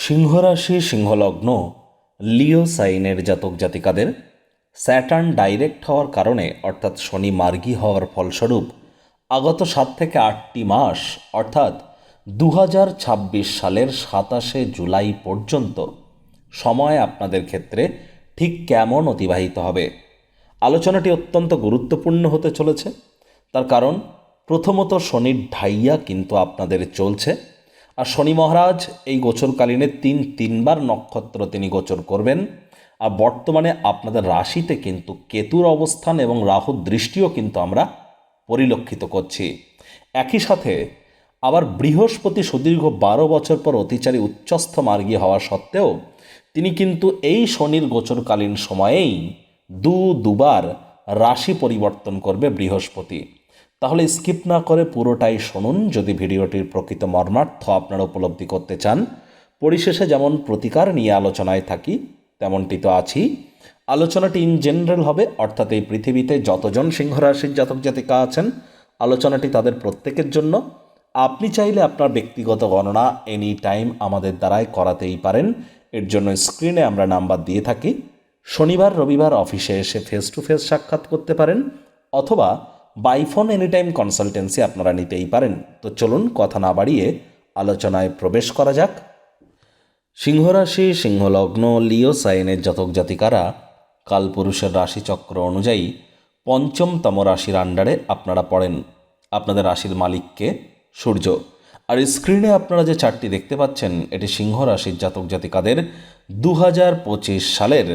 সিংহরাশি সিংহলগ্ন লিও সাইনের জাতক জাতিকাদের স্যাটার্ন ডাইরেক্ট হওয়ার কারণে অর্থাৎ শনি মার্গী হওয়ার ফলস্বরূপ আগত 7 থেকে 8টি মাস অর্থাৎ 2026 সালের 27শে জুলাই পর্যন্ত সময় আপনাদের ক্ষেত্রে ঠিক কেমন অতিবাহিত হবে আলোচনাটি অত্যন্ত গুরুত্বপূর্ণ হতে চলেছে। তার কারণ প্রথমত শনির ঢাইয়া কিন্তু আপনাদের চলছে, আর শনি মহারাজ এই গোচরকালীনে তিনবার নক্ষত্র তিনি গোচর করবেন। আর বর্তমানে আপনাদের রাশিতে কিন্তু কেতুর অবস্থান এবং রাহুর দৃষ্টিও কিন্তু আমরা পরিলক্ষিত করছি। একই সাথে আবার বৃহস্পতি সুদীর্ঘ 12 বছর পর অতিচারী উচ্চস্থ মার্গী হওয়া সত্ত্বেও তিনি কিন্তু এই শনির গোচরকালীন সময়েই দুবার রাশি পরিবর্তন করবে বৃহস্পতি। তাহলে স্কিপ না করে পুরোটাই শুনুন যদি ভিডিওটির প্রকৃত মর্মার্থ আপনারা উপলব্ধি করতে চান। পরিশেষে যেমন প্রতিকার নিয়ে আলোচনায় থাকি তেমনটি তো আছি। আলোচনাটি ইন জেনারেল হবে, অর্থাৎ এই পৃথিবীতে যতজন সিংহরাশির জাতক জাতিকা আছেন আলোচনাটি তাদের প্রত্যেকের জন্য। আপনি চাইলে আপনার ব্যক্তিগত গণনা এনি টাইম আমাদের দ্বারাই করাতেই পারেন। এর জন্য স্ক্রিনে আমরা নাম্বার দিয়ে থাকি। শনিবার রবিবার অফিসে এসে ফেস টু ফেস সাক্ষাৎ করতে পারেন, অথবা by phone any time consultancy আপনারা নিতেই পারেন। তো চলুন কথা না বাড়িয়ে আলোচনায় প্রবেশ করা যাক। সিংহরাশি সিংহলগ্ন লিও সাইনের জাতক জাতিকারা কালপুরুষের রাশিচক্র অনুযায়ী পঞ্চমতম রাশির আন্ডারে আপনারা পড়েন। আপনাদের রাশির মালিককে সূর্য। আর স্ক্রিনে আপনারা যে চার্টটি দেখতে পাচ্ছেন এটি সিংহ রাশির জাতক জাতিকাদের 2025 সালের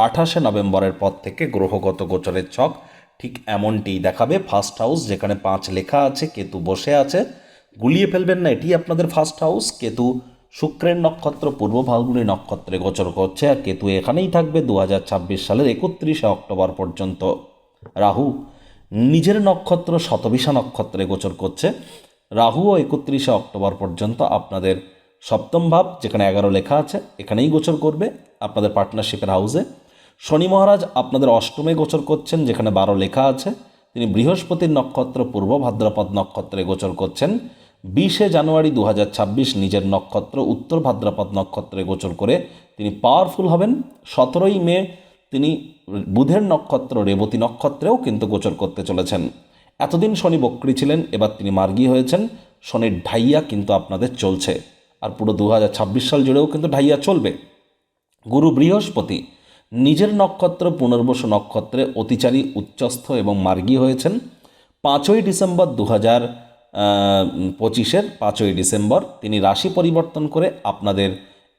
28শে নভেম্বরের পর থেকে গ্রহগত গোচরের ছক ঠিক এমনটি দেখাবে। ফার্স্ট হাউস যেখানে 5 লেখা আছে, কেতু বসে আছে, গুলিয়ে ফেলবেন না, এটি আপনাদের ফার্স্ট হাউস। কেতু শুক্রের নক্ষত্র পূর্ব ফাল্গুনী নক্ষত্রে গোচর করছে, আর কেতু এখানেই থাকবে 2026 সালের 31শে অক্টোবর পর্যন্ত। রাহু নিজের নক্ষত্র শতবিশা নক্ষত্রে গোচর করছে। রাহুও 31শে অক্টোবর পর্যন্ত আপনাদের সপ্তম ভাব যেখানে 11 লেখা আছে এখানেই গোচর করবে আপনাদের পার্টনারশিপের হাউসে। শনি মহারাজ আপনাদের অষ্টমে গোচর করছেন যেখানে 12 লেখা আছে। তিনি বৃহস্পতির নক্ষত্র পূর্ব ভাদ্রপদ নক্ষত্রে গোচর করছেন। 20শে জানুয়ারি 2026 নিজের নক্ষত্র উত্তর ভাদ্রপদ নক্ষত্রে গোচর করে তিনি পাওয়ারফুল হবেন। 17ই মে তিনি বুধের নক্ষত্র রেবতী নক্ষত্রেও কিন্তু গোচর করতে চলেছেন। এতদিন শনি বক্রী ছিলেন, এবার তিনি মার্গী হয়েছেন। শনির ঢাইয়া কিন্তু আপনাদের চলছে, আর পুরো 2026 সাল জুড়েও কিন্তু ঢাইয়া চলবে। গুরু বৃহস্পতি নিজের নক্ষত্র পুনর্বসু নক্ষত্রে অতিচারী উচ্চস্থ এবং মার্গী হয়েছেন। 5ই ডিসেম্বর 2025-এর 5ই ডিসেম্বর তিনি রাশি পরিবর্তন করে আপনাদের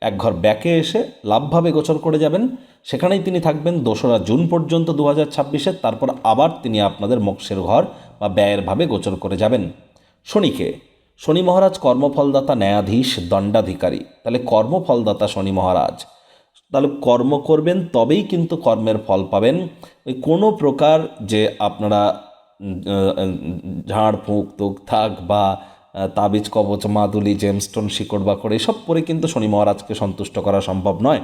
এক ঘর ব্যাকে এসে লাভভাবে গোচর করে যাবেন। সেখানেই তিনি থাকবেন 2রা জুন পর্যন্ত 2026-এর। তারপর আবার তিনি আপনাদের মোক্ষের ঘর বা ব্যয়ের ভাবে গোচর করে যাবেন। শনি মহারাজ কর্মফলদাতা, ন্যায়াধীশ, দণ্ডাধিকারী। তাহলে কর্মফলদাতা শনি মহারাজ, তাহলে কর্ম করবেন তবেই কিন্তু কর্মের ফল পাবেন। ওই কোনো প্রকার যে আপনারা ঝাড় ফুঁক তুক থাক বা তাবিজ কবচ মাদুলি জেমস্টোন শিকড় বাকড় এসব পরে কিন্তু শনি মহারাজকে সন্তুষ্ট করা সম্ভব নয়,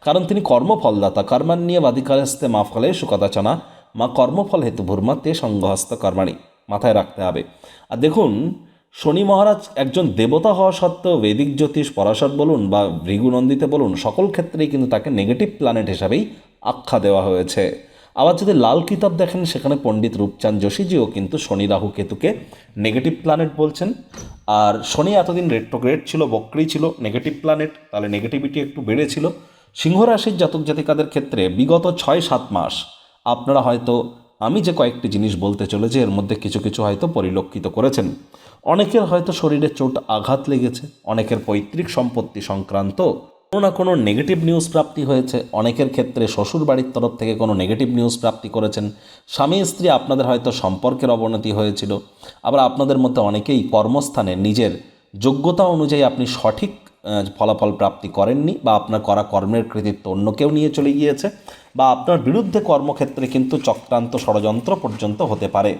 কারণ তিনি কর্মফলদাতা। কর্মান্নিয়ে বাধিকারস্তে মা ফলে সুকদাচনা মা কর্মফল হেতু ভূর্মা তে সঙ্গহস্ত কর্মাণী, মাথায় রাখতে হবে। আর দেখুন শনি মহারাজ একজন দেবতা হওয়া সত্ত্বেও বৈদিক জ্যোতিষ পরাশর বলুন বা ভৃগুনন্দিতে বলুন সকল ক্ষেত্রেই কিন্তু তাকে নেগেটিভ প্ল্যানেট হিসাবেই আখ্যা দেওয়া হয়েছে। আবার যদি লাল কিতাব দেখেন সেখানে পণ্ডিত রূপচাঁদ যোশীজিও কিন্তু শনি রাহু কেতুকে নেগেটিভ প্ল্যানেট বলছেন। আর শনি এতদিন রেট্রোগ্রেড ছিল, বক্রী ছিল, নেগেটিভ প্ল্যানেট, তাহলে নেগেটিভিটি একটু বেড়েছিল। সিংহ রাশির জাতক জাতিকাদের ক্ষেত্রে বিগত 6-7 মাস আপনারা হয়তো আমি যে কয়েকটি জিনিস বলতে চলেছি এর মধ্যে কিছু কিছু হয়তো পরিলক্ষিত করেছেন। অনেকের হয়তো শরীরে চোট আঘাত লেগেছে, অনেকের পৈতৃক সম্পত্তি সংক্রান্ত কোনো না কোনো নেগেটিভ নিউজ প্রাপ্তি হয়েছে, অনেকের ক্ষেত্রে শ্বশুর বাড়ির তরফ থেকে কোনো নেগেটিভ নিউজ প্রাপ্তি করেছেন। স্বামী স্ত্রী আপনাদের হয়তো সম্পর্কের অবনতি হয়েছিল। আবার আপনাদের মধ্যে অনেকেই কর্মস্থানে নিজের যোগ্যতা অনুযায়ী আপনি সঠিক ফলাফল প্রাপ্তি করেননি, বা আপনার করা কর্মের কৃতিত্ব অন্য কেউ নিয়ে চলে গিয়েছে, বা আপনার বিরুদ্ধে কর্মক্ষেত্রে কিন্তু চক্রান্ত ষড়যন্ত্র পর্যন্ত হতে পারে।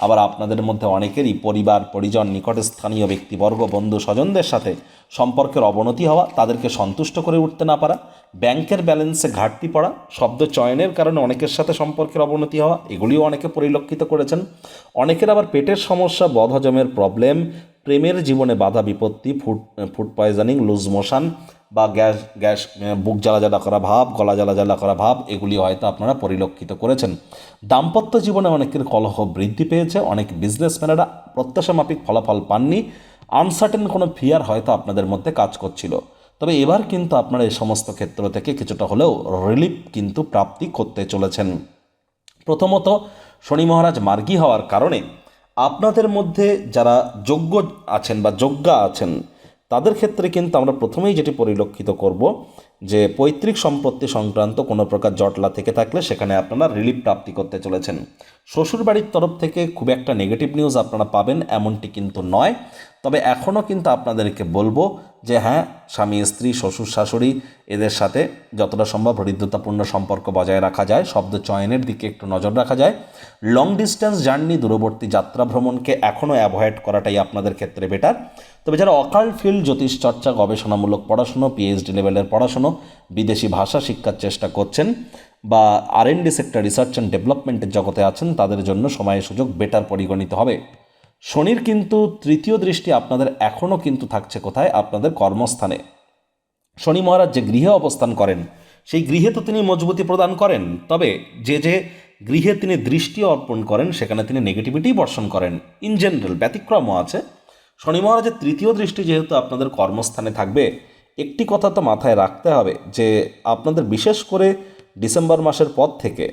আবার আপনাদের মধ্যে অনেকেরই পরিবার পরিজন নিকটস্থানীয় ব্যক্তিবর্গ বন্ধু স্বজনদের সাথে সম্পর্কের অবনতি হওয়া, তাদেরকে সন্তুষ্ট করে উঠতে না পারা, ব্যাংকের ব্যালেন্সে ঘাটতি পড়া, শব্দ চয়নের কারণে অনেকের সাথে সম্পর্কের অবনতি হওয়া, এগুলিও অনেকে পরিলক্ষিত করেছেন। অনেকের আবার পেটের সমস্যা, বদহজমের প্রবলেম, প্রেমের জীবনে বাধা বিপত্তি, ফুড পয়জনিং, লুজ মোশন বা গ্যাস গ্যাস বুক জ্বালা করা ভাব, গলা জ্বালা করা ভাব, এগুলি হয়তো আপনারা পরিলক্ষিত করেছেন। দাম্পত্য জীবনে অনেকের কলহ বৃদ্ধি পেয়েছে, অনেক বিজনেসম্যানেরা প্রত্যাশামাফিক ফলাফল পাননি, আনসার্টেন কোনো ফিয়ার হয়তো আপনাদের মধ্যে কাজ করছিল। তবে এবার কিন্তু আপনারা এই সমস্ত ক্ষেত্র থেকে কিছুটা হলেও রিলিফ কিন্তু প্রাপ্তি করতে চলেছেন। প্রথমত, শনি মহারাজ মার্গী হওয়ার কারণে আপনাদের মধ্যে যারা যোগ্য আছেন বা যোগ্যা আছেন তাদের ক্ষেত্রে কিন্তু আমরা প্রথমেই যেটি পরিলক্ষিত করব যে পৈতৃক সম্পত্তি সংক্রান্ত কোনো প্রকার জটলা থেকে থাকলে সেখানে আপনারা রিলিফ প্রাপ্তি করতে চলেছেন। শ্বশুরবাড়ির তরফ থেকে খুব একটা নেগেটিভ নিউজ আপনারা পাবেন এমনটি কিন্তু নয়। তবে এখনও কিন্তু আপনাদেরকে বলবো যে হ্যাঁ, স্বামী স্ত্রী শ্বশুর শাশুড়ি এদের সাথে যতটা সম্ভব হৃদ্যতাপূর্ণ সম্পর্ক বজায় রাখা যায়, শব্দ চয়নের দিকে একটু নজর রাখা যায়। লং ডিস্টেন্স জার্নি, দূরবর্তী যাত্রা ভ্রমণকে এখনও অ্যাভয়েড করাটাই আপনাদের ক্ষেত্রে বেটার। তবে যারা অকাল্ট ফিল্ড, জ্যোতিষ চর্চা, গবেষণামূলক পড়াশুনো, পিএইচডি লেভেলের পড়াশুনো, বিদেশি ভাষা শিক্ষার চেষ্টা করছেন বা আর&ডি সেক্টর, রিসার্চ অ্যান্ড ডেভেলপমেন্টের জগতে আছেন তাদের জন্য সময় সুযোগ বেটার পরিগণিত হবে। শনির কিন্তু তৃতীয় দৃষ্টি আপনাদের এখনও কিন্তু থাকছে কোথায়? আপনাদের কর্মস্থানে। শনি মহারাজ যে গৃহে অবস্থান করেন সেই গৃহে তো তিনি মজবুতি প্রদান করেন, তবে যে যে গৃহে তিনি দৃষ্টি অর্পণ করেন সেখানে তিনি নেগেটিভিটি বর্ষণ করেন। ইন জেনারেল ব্যতিক্রমও আছে। শনি মহারাজের তৃতীয় দৃষ্টি যেহেতু আপনাদের কর্মস্থানে থাকবে, একটি কথা তো মাথায় রাখতে হবে যে আপনাদের বিশেষ করে ডিসেম্বর মাসের পর থেকে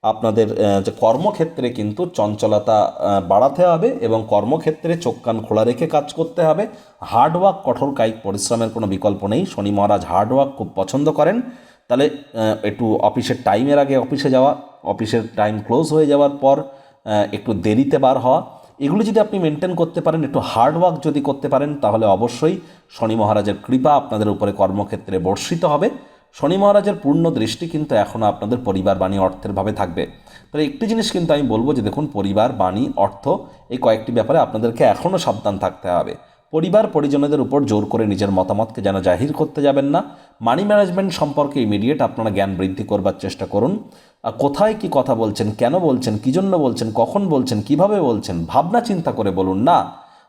আপনাদের যে কর্মক্ষেত্রে কিন্তু চঞ্চলতা বাড়াতে হবে এবং কর্মক্ষেত্রে চোখ কান খোলা রেখে কাজ করতে হবে। হার্ডওয়ার্ক, কঠোর কায়িক পরিশ্রমের কোনো বিকল্প নেই। শনি মহারাজ হার্ডওয়ার্ক খুব পছন্দ করেন। তাহলে একটু অফিসের টাইমের আগে অফিসে যাওয়া, অফিসের টাইম ক্লোজ হয়ে যাওয়ার পর একটু দেরিতে বার হওয়া, এগুলো যদি আপনি মেনটেন করতে পারেন, একটু হার্ডওয়ার্ক যদি করতে পারেন, তাহলে অবশ্যই শনি মহারাজের কৃপা আপনাদের উপরে কর্মক্ষেত্রে বর্ষিত হবে। শনি মহারাজের পূর্ণ দৃষ্টি কিন্তু এখনও আপনাদের পরিবার, বাণী, অর্থের ভাবে থাকবে। তাহলে একটি জিনিস কিন্তু আমি বলবো যে দেখুন, পরিবার, বাণী, অর্থ এই কয়েকটি ব্যাপারে আপনাদেরকে এখনও সাবধান থাকতে হবে। পরিবার পরিজনদের উপর জোর করে নিজের মতামতকে যেন জাহির করতে যাবেন না। মানি ম্যানেজমেন্ট সম্পর্কে ইমিডিয়েট আপনারা জ্ঞান বৃদ্ধি করবার চেষ্টা করুন। আর কোথায় কি কথা বলছেন, কেন বলছেন, কী জন্য বলছেন, কখন বলছেন, কিভাবে বলছেন, ভাবনা চিন্তা করে বলুন না।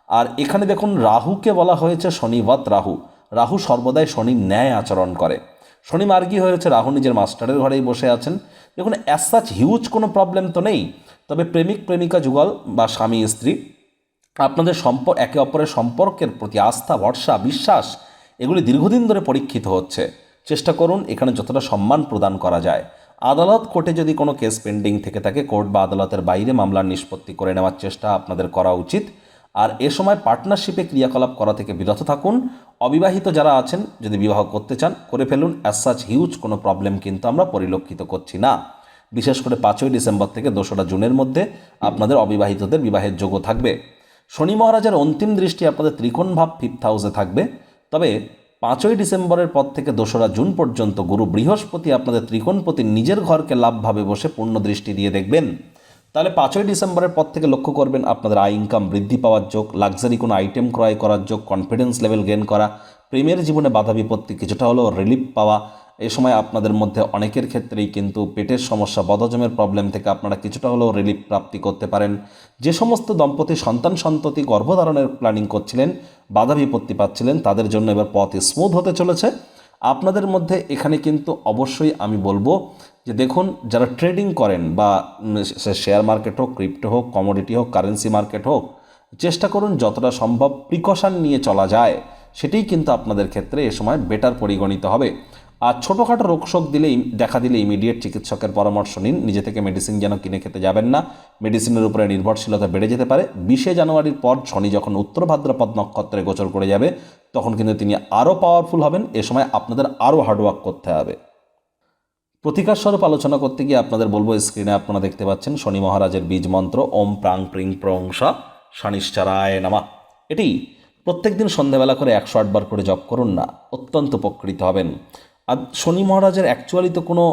আর এখানে দেখুন, রাহুকে বলা হয়েছে শনিবৎ রাহু। রাহু সর্বদাই শনির ন্যায় আচরণ করে। শনি মার্গী হয়েছে, রাহু নিজের মাস্টারের ঘরেই বসে আছেন। দেখুন, অ্যাজ সাচ হিউজ কোনো প্রবলেম তো নেই। তবে প্রেমিক প্রেমিকা যুগল বা স্বামী স্ত্রী আপনাদের একে অপরের সম্পর্কের প্রতি আস্থা, ভরসা, বিশ্বাস এগুলি দীর্ঘদিন ধরে পরীক্ষিত হচ্ছে। চেষ্টা করুন এখানে যতটা সম্মান প্রদান করা যায়। আদালত কোর্টে যদি কোনো কেস পেন্ডিং থেকে থাকে, কোর্ট বা আদালতের বাইরে মামলার নিষ্পত্তি করে নেওয়ার চেষ্টা আপনাদের করা উচিত। আর এ সময় পার্টনারশিপে ক্রিয়াকলাপ করা থেকে বিরত থাকুন। অবিবাহিত যারা আছেন যদি বিবাহ করতে চান করে ফেলুন। অ্যাজ সাচ হিউজ কোনো প্রবলেম কিন্তু আমরা পরিলক্ষিত করছি না। বিশেষ করে 5ই ডিসেম্বর থেকে 2রা জুনের মধ্যে আপনাদের অবিবাহিতদের বিবাহের যোগও থাকবে। শনি মহারাজের অন্তিম দৃষ্টি আপনাদের ত্রিকোণ ভাব 5th হাউসে থাকবে। তবে 5ই ডিসেম্বরের পর থেকে 2রা জুন পর্যন্ত গুরু বৃহস্পতি আপনাদের ত্রিকোণপতি নিজের ঘরকে লাভভাবে বসে পূর্ণ দৃষ্টি দিয়ে দেখবেন। তাহলে 5ই ডিসেম্বরের পর থেকে লক্ষ্য করবেন আপনাদের আয় ইনকাম বৃদ্ধি পাওয়ার যোগ, লাক্সারি কোনো আইটেম ক্রয় করার যোগ, কনফিডেন্স লেভেল গেইন করা, প্রেমের জীবনে বাধা বিপত্তি কিছুটা হলেও রিলিফ পাওয়া। এ সময় আপনাদের মধ্যে অনেকের ক্ষেত্রেই কিন্তু পেটের সমস্যা, বদহজমের প্রবলেম থেকে আপনারা কিছুটা হলেও রিলিফ প্রাপ্তি করতে পারেন। যে সমস্ত দম্পতি সন্ততি গর্ভধারণের প্ল্যানিং করছিলেন, বাধা বিপত্তি পাচ্ছিলেন, তাদের জন্য এবার পথ স্মুথ হতে চলেছে। আপনাদের মধ্যে এখানে কিন্তু অবশ্যই আমি বলবো যে দেখুন, যারা ট্রেডিং করেন বা শেয়ার মার্কেট হোক, ক্রিপ্টো হোক, কমোডিটি হোক, কারেন্সি মার্কেট হোক, চেষ্টা করুন যতটা সম্ভব প্রিকশন নিয়ে চলা যায়, সেটাই কিন্তু আপনাদের ক্ষেত্রে এ সময় বেটার পরিগণিত হবে। আর ছোটোখাটো রোগশোক দেখা দিলে ইমিডিয়েট চিকিৎসকের পরামর্শ নিন। নিজে থেকে মেডিসিন যেন কিনে খেতে যাবেন না, মেডিসিনের উপরে নির্ভরশীলতা বেড়ে যেতে পারে। 20শে জানুয়ারির পর শনি যখন উত্তর ভাদ্রপদ নক্ষত্রে গোচর করে যাবে তখন কিন্তু তিনি আরও পাওয়ারফুল হবেন। এ সময় আপনাদের আরও হার্ডওয়ার্ক করতে হবে। প্রতিকার স্বরূপ আলোচনা করতে গিয়ে আপনাদের বলবো, স্ক্রিনে আপনারা দেখতে পাচ্ছেন শনি মহারাজের বীজ মন্ত্র ওম প্রাং প্রিং প্রং স শনিশ্চরায় নমঃ। এটি প্রত্যেক দিন সন্ধ্যাবেলা করে 108 বার করে জপ করুন না, অত্যন্ত উপকৃত হবেন। আর শনি মহারাজের অ্যাকচুয়ালি তো কোনো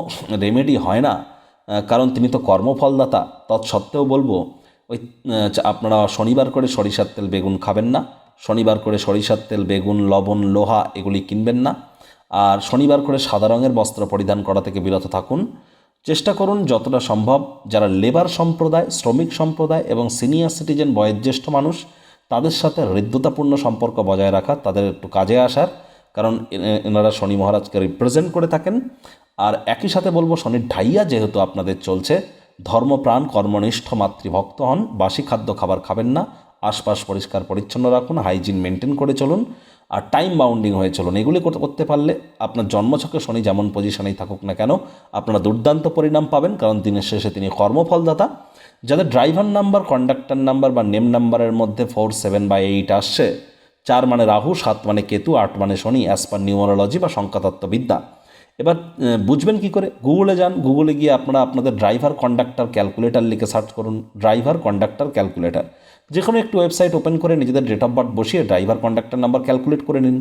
রেমেডি হয় না, কারণ তিনি তো কর্মফলদাতা। তৎসত্ত্বেও বলবো ওই আপনারা শনিবার করে সরিষার তেল বেগুন খাবেন না, শনিবার করে সরিষার তেল বেগুন লবণ লোহা এগুলি কিনবেন না, আর শনিবার করে সাদা রঙের বস্ত্র পরিধান করা থেকে বিরত থাকুন। চেষ্টা করুন যতটা সম্ভব যারা লেবার সম্প্রদায়, শ্রমিক সম্প্রদায় এবং সিনিয়র সিটিজেন বয়োজ্যেষ্ঠ মানুষ তাদের সাথে হৃদ্যতাপূর্ণ সম্পর্ক বজায় রাখা, তাদের একটু কাজে আসার, কারণ এনারা শনি মহারাজকে রিপ্রেজেন্ট করে থাকেন। আর একই সাথে বলবো শনির ঢাইয়া যেহেতু আপনাদের চলছে, ধর্মপ্রাণ কর্মনিষ্ঠ মাতৃভক্ত হন, বাসি খাদ্য খাবার খাবেন না, আশপাশ পরিষ্কার পরিচ্ছন্ন রাখুন, হাইজিন মেনটেন করে চলুন, আর টাইম বাউন্ডিং হয়ে চলুন। এগুলি করতে পারলে আপনার জন্মছকে শনি যেমন পজিশনেই থাকুক না কেন আপনারা দুর্দান্ত পরিণাম পাবেন, কারণ দিনের শেষে তিনি কর্মফলদাতা। যাদের ড্রাইভার নাম্বার, কন্ডাক্টর নাম্বার বা নেম নাম্বারের মধ্যে 4, 7 বা 8 আসছে, 4 মানে রাহু, 7 মানে কেতু, 8 মানে শনি, অ্যাজ পার নিউমারোলজি বা সংখ্যাতত্ত্ববিদ্যা। এবার বুঝবেন কি করে? গুগলে যান, গুগলে গিয়ে আপনারা আপনাদের ড্রাইভার কন্ডাক্টর ক্যালকুলেটর লিখে সার্চ করুন, ড্রাইভার কন্ডাক্টর ক্যালকুলেটর। যে কোনো একটু ওয়েবসাইট ওপেন করে নিজেদের ডেট অফ বার্থ বসিয়ে ড্রাইভার কন্ডাক্টর নাম্বার ক্যালকুলেট করে নিন।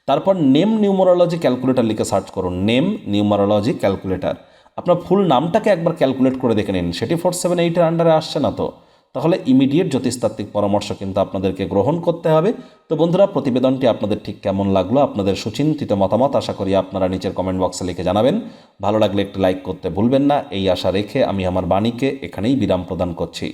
তারপর নেম নিউমারোলজি ক্যালকুলেটর লিখে সার্চ করুন, নেম নিউমারোলজি ক্যালকুলেটর। আপনার ফুল নামটাকে একবার ক্যালকুলেট করে দেখে নিন, সেটি 4, 7, 8-এর আন্ডারে আসছে না তো? তাহলে ইমিডিয়েট জ্যোতিষতাত্ত্বিক পরামর্শ কিন্তু আপনাদেরকে গ্রহণ করতে হবে। তো বন্ধুরা, প্রতিবেদনটি আপনাদের ঠিক কেমন লাগলো, আপনাদের সুচিন্তিত মতামত আশা করি আপনারা নিচের কমেন্ট বক্সে লিখে জানাবেন। ভালো লাগলে একটি লাইক করতে ভুলবেন না। এই আশা রেখে আমি আমার বাণীকে এখানেই বিরাম প্রদান করছি।